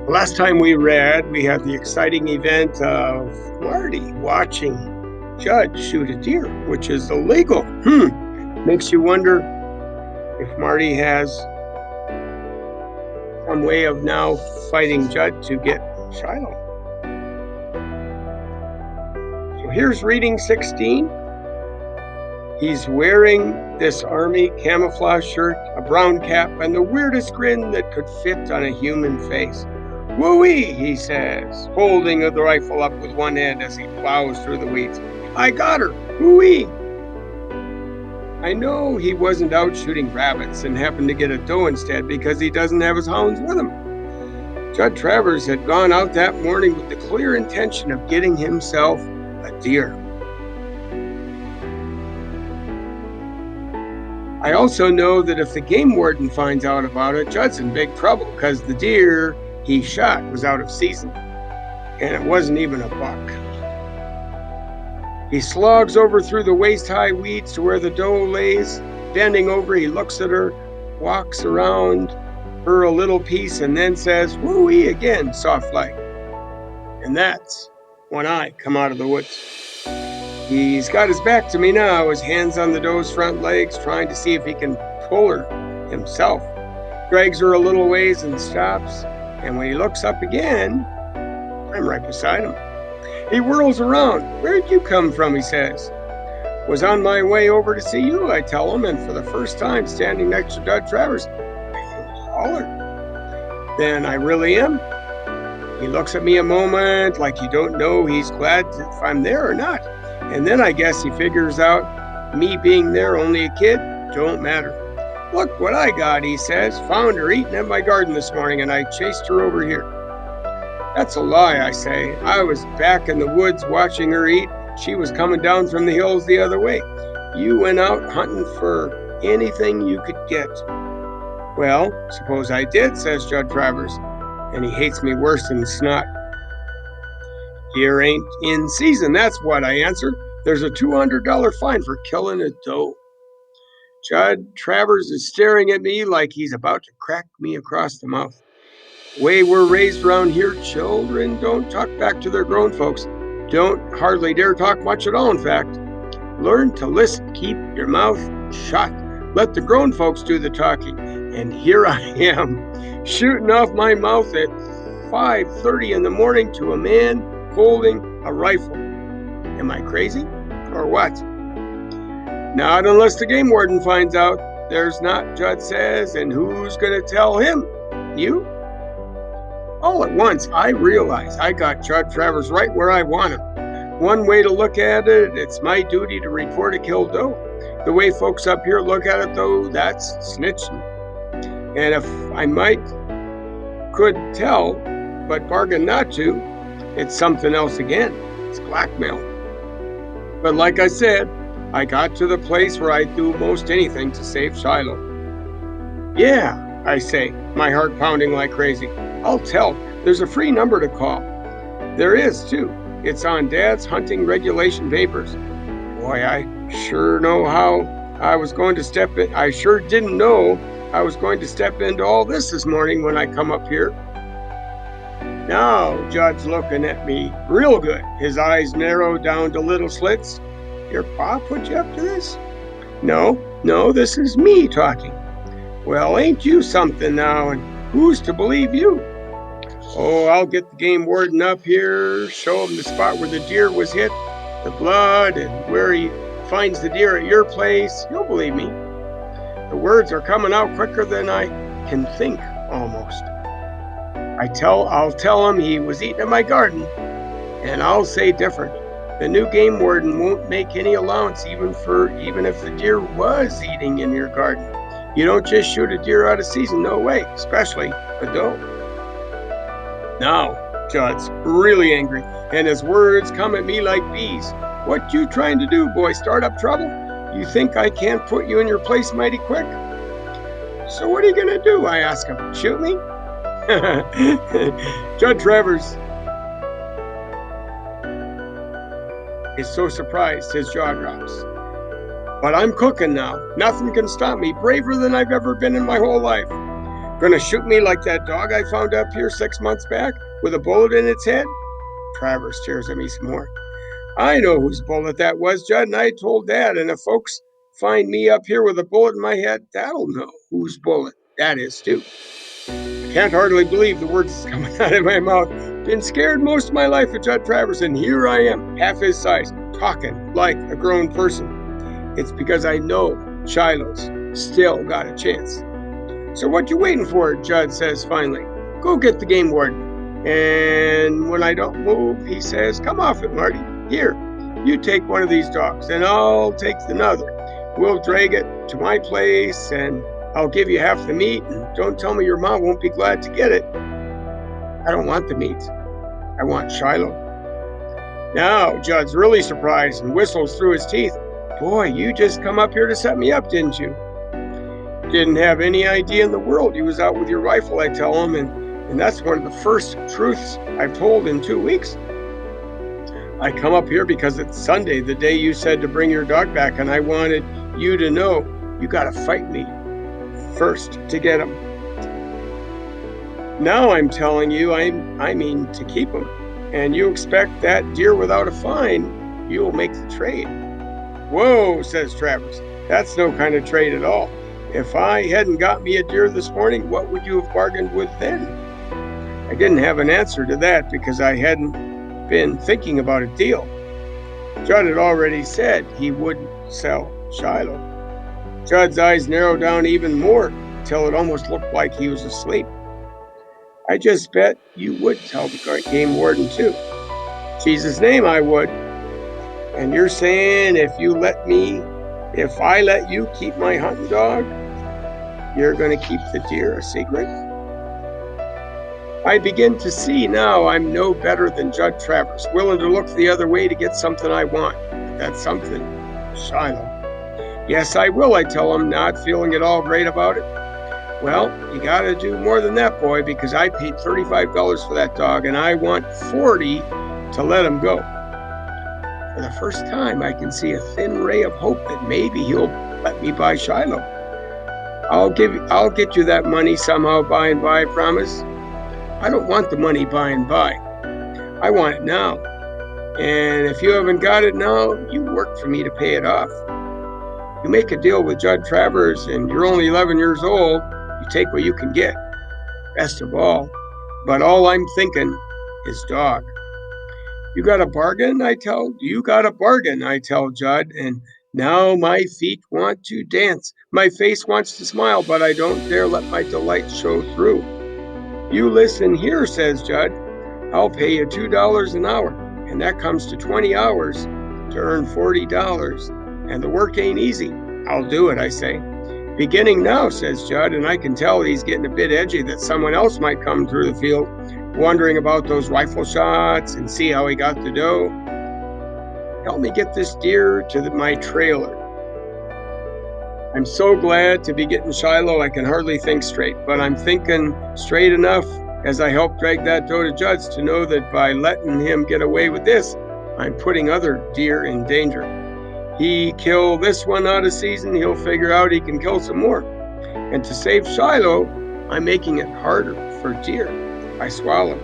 Last time we read, we had the exciting event of Marty watching Judge shoot a deer, which is illegal. Makes you wonder if Marty has some way of now fighting Judge to get Shiloh. So here's reading 16. He's wearing this army camouflage shirt, a brown cap, and the weirdest grin that could fit on a human face. "Woo-wee," he says, holding the rifle up with one hand as he plows through the weeds. "I got her! Woo-wee!" I know he wasn't out shooting rabbits and happened to get a doe instead because he doesn't have his hounds with him. Judd Travers had gone out that morning with the clear intention of getting himself a deer. I also know that if the game warden finds out about it, Judd's in big trouble because the deer he shot was out of season, and it wasn't even a buck. He slogs over through the waist-high weeds to where the doe lays. Bending over, he looks at her, walks around her a little piece, and then says, "Woo-wee," again, soft-like. And that's when I come out of the woods. He's got his back to me now, his hands on the doe's front legs, trying to see if he can pull her himself. Drags her a little ways and stops, and when he looks up again, I'm right beside him. He whirls around. "Where'd you come from?" he says. "Was on my way over to see you," I tell him, and for the first time standing next to Judd Travers, I feel taller than I really am. He looks at me a moment like he don't know he's glad if I'm there or not. And then I guess he figures out me being there, only a kid, don't matter. "Look what I got," he says. "Found her eating in my garden this morning, and I chased her over here." "That's a lie," I say. "I was back in the woods watching her eat. She was coming down from the hills the other way. You went out hunting for anything you could get." "Well, suppose I did," says Judd Travers, and he hates me worse than snot. "Deer ain't in season, that's what," I answer. "There's a $200 fine for killing a doe." Judd Travers is staring at me like he's about to crack me across the mouth. Way we're raised around here, children don't talk back to their grown folks. Don't hardly dare talk much at all, in fact. Learn to listen. Keep your mouth shut. Let the grown folks do the talking. And here I am, shooting off my mouth at 5:30 in the morning to a man holding a rifle. Am I crazy or what? Not unless the game warden finds out. There's not, Judd says, and who's going to tell him? You? All at once, I realize I got Judd Travers right where I want him. One way to look at it, it's my duty to report a killed doe. The way folks up here look at it, though, that's snitching. And if I could tell, but bargain not to, it's something else again. It's blackmail. But like I said, I got to the place where I'd do most anything to save Shiloh. "Yeah," I say, my heart pounding like crazy. "I'll tell. There's a free number to call." There is, too. It's on Dad's hunting regulation papers. Boy, I sure know how I was going to step in. I sure didn't know I was going to step into all this morning when I come up here. Now Judd's looking at me real good. His eyes narrow down to little slits. "Your pa put you up to this?" No, this is me talking." "Well, ain't you something now, and who's to believe you?" "Oh, I'll get the game warden up here, show him the spot where the deer was hit, the blood, and where he finds the deer at your place. He'll believe me." The words are coming out quicker than I can think, almost. I'll tell him he was eating in my garden, and I'll say different. The new game warden won't make any allowance even if the deer was eating in your garden. You don't just shoot a deer out of season, no way, especially a doe. Now, Judd's really angry, and his words come at me like bees. "What you trying to do, boy? Start up trouble? You think I can't put you in your place mighty quick?" "So what are you gonna do?" I ask him. "Shoot me?" Judd Travers is so surprised his jaw drops. "But I'm cooking now. Nothing can stop me. Braver than I've ever been in my whole life." Gonna shoot me like that dog I found up here 6 months back with a bullet in its head? Travers stares at me some more. I know whose bullet that was, Judd, and I told Dad, and if folks find me up here with a bullet in my head, Dad'll know whose bullet that is, too. Can't hardly believe the words coming out of my mouth. Been scared most of my life of Judd Travers, and here I am, half his size, talking like a grown person. It's because I know Shiloh's still got a chance. So what you waiting for? Judd says finally. Go get the game warden. And when I don't move, he says, come off it, Marty. Here, you take one of these dogs, and I'll take another. We'll drag it to my place, and I'll give you half the meat, and don't tell me your mom won't be glad to get it. I don't want the meat. I want Shiloh. Now, Judd's really surprised and whistles through his teeth. Boy, you just come up here to set me up, didn't you? Didn't have any idea in the world you was out with your rifle, I tell him, and that's one of the first truths I've told in 2 weeks. I come up here because it's Sunday, the day you said to bring your dog back, and I wanted you to know you got to fight me first to get him. Now I'm telling you, I mean to keep him, and you expect that deer without a fine, you'll make the trade. Whoa, says Travers, that's no kind of trade at all. If I hadn't got me a deer this morning, what would you have bargained with then? I didn't have an answer to that because I hadn't been thinking about a deal. Judd had already said he wouldn't sell Shiloh. Judd's eyes narrowed down even more till it almost looked like he was asleep. I just bet you would tell the game warden too. Jesus' name I would. And you're saying if I let you keep my hunting dog, you're going to keep the deer a secret? I begin to see now I'm no better than Judd Travers, willing to look the other way to get something I want. That's something, Shiloh. Yes, I will, I tell him, not feeling at all great about it. Well, you got to do more than that, boy, because I paid $35 for that dog, and I want $40 to let him go. For the first time, I can see a thin ray of hope that maybe he'll let me buy Shiloh. I'll get you that money somehow by and by, I promise. I don't want the money by and by. I want it now. And if you haven't got it now, you work for me to pay it off. You make a deal with Judd Travers and you're only 11 years old, you take what you can get. Best of all. But all I'm thinking is dog. You got a bargain, I tell Judd, and now my feet want to dance. My face wants to smile, but I don't dare let my delight show through. You listen here, says Judd. I'll pay you $2 an hour, and that comes to 20 hours to earn $40, and the work ain't easy. I'll do it, I say. Beginning now, says Judd, and I can tell he's getting a bit edgy that someone else might come through the field, wondering about those rifle shots and see how he got the doe. Help me get this deer to my trailer. I'm so glad to be getting Shiloh I can hardly think straight, but I'm thinking straight enough as I help drag that doe to Judd's to know that by letting him get away with this, I'm putting other deer in danger. He kill this one out of season, he'll figure out he can kill some more. And to save Shiloh, I'm making it harder for deer. I swallow.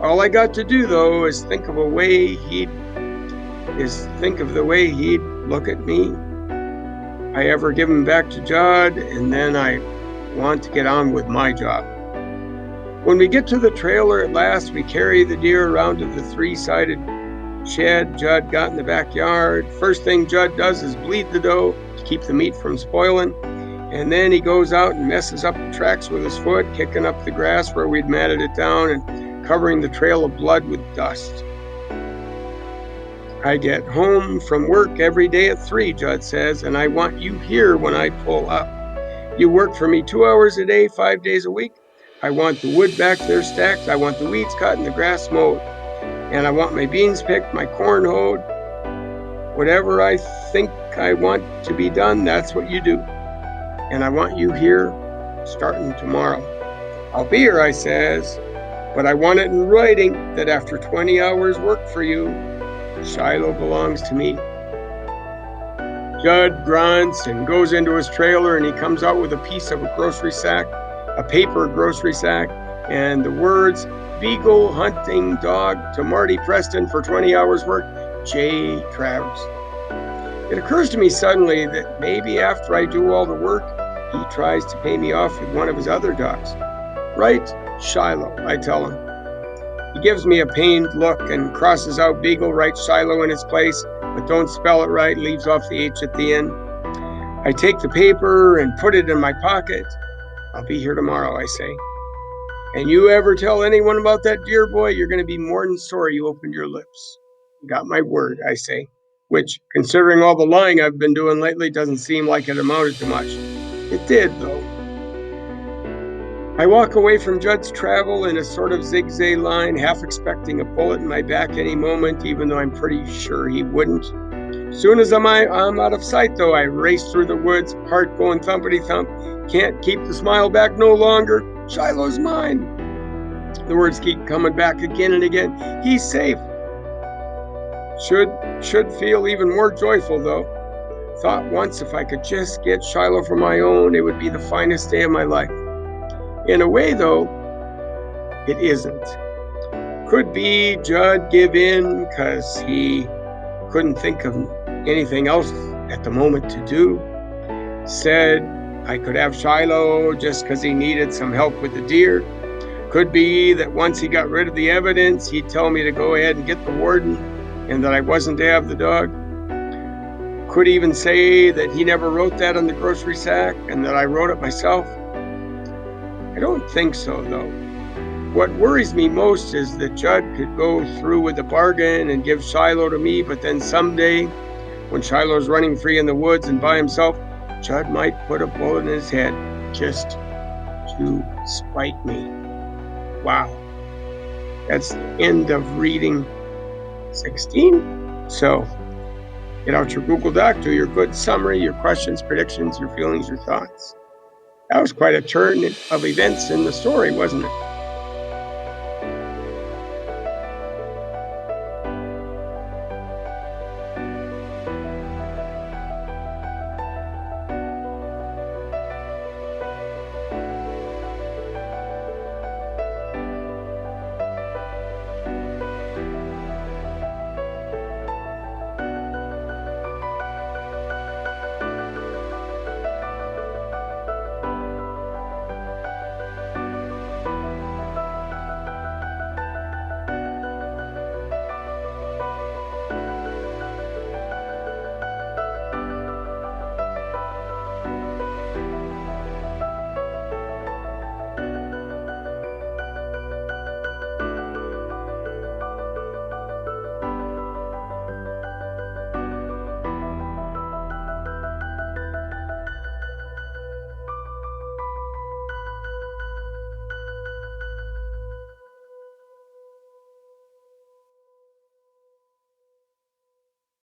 All I got to do, though, is think of the way he'd look at me. I ever give him back to Judd, and then I want to get on with my job. When we get to the trailer at last, we carry the deer around to the three-sided shed Judd got in the backyard. First thing Judd does is bleed the doe to keep the meat from spoiling. And then he goes out and messes up the tracks with his foot, kicking up the grass where we'd matted it down and covering the trail of blood with dust. I get home from work every day at 3, Judd says, and I want you here when I pull up. You work for me 2 hours a day, 5 days a week. I want the wood back there stacked. I want the weeds cut and the grass mowed. And I want my beans picked, my corn hoed. Whatever I think I want to be done, that's what you do. And I want you here starting tomorrow. I'll be here, I says, but I want it in writing that after 20 hours work for you, Shiloh belongs to me. Judd grunts and goes into his trailer, and he comes out with a piece of a grocery sack. a paper grocery sack, and the words Beagle hunting dog to Marty Preston for 20 hours work, J. Travers. It occurs to me suddenly that maybe after I do all the work, he tries to pay me off with one of his other dogs. Right, Shiloh, I tell him. He gives me a pained look and crosses out Beagle, writes Shiloh in its place, but don't spell it right, leaves off the H at the end. I take the paper and put it in my pocket. I'll be here tomorrow, I say. And you ever tell anyone about that dear boy, you're going to be more than sorry you opened your lips. You got my word, I say, which, considering all the lying I've been doing lately, doesn't seem like it amounted to much. It did, though. I walk away from Judd's travel in a sort of zigzag line, half expecting a bullet in my back any moment, even though I'm pretty sure he wouldn't. Soon as I'm out of sight, though, I race through the woods, heart going thumpity thump. Can't keep the smile back no longer. Shiloh's mine. The words keep coming back again and again. He's safe. Should feel even more joyful, though. Thought once if I could just get Shiloh for my own, it would be the finest day of my life. In a way, though, it isn't. Could be Judd give in because he couldn't think of anything else at the moment to do. Said I could have Shiloh just because he needed some help with the deer. Could be that once he got rid of the evidence, he'd tell me to go ahead and get the warden and that I wasn't to have the dog. Could even say that he never wrote that on the grocery sack and that I wrote it myself. I don't think so, though. What worries me most is that Judd could go through with the bargain and give Shiloh to me, but then someday, when Shiloh's running free in the woods and by himself, Judd might put a bullet in his head just to spite me. Wow. That's the end of reading 16. So, get out your Google Doc, do your good summary, your questions, predictions, your feelings, your thoughts. That was quite a turn of events in the story, wasn't it?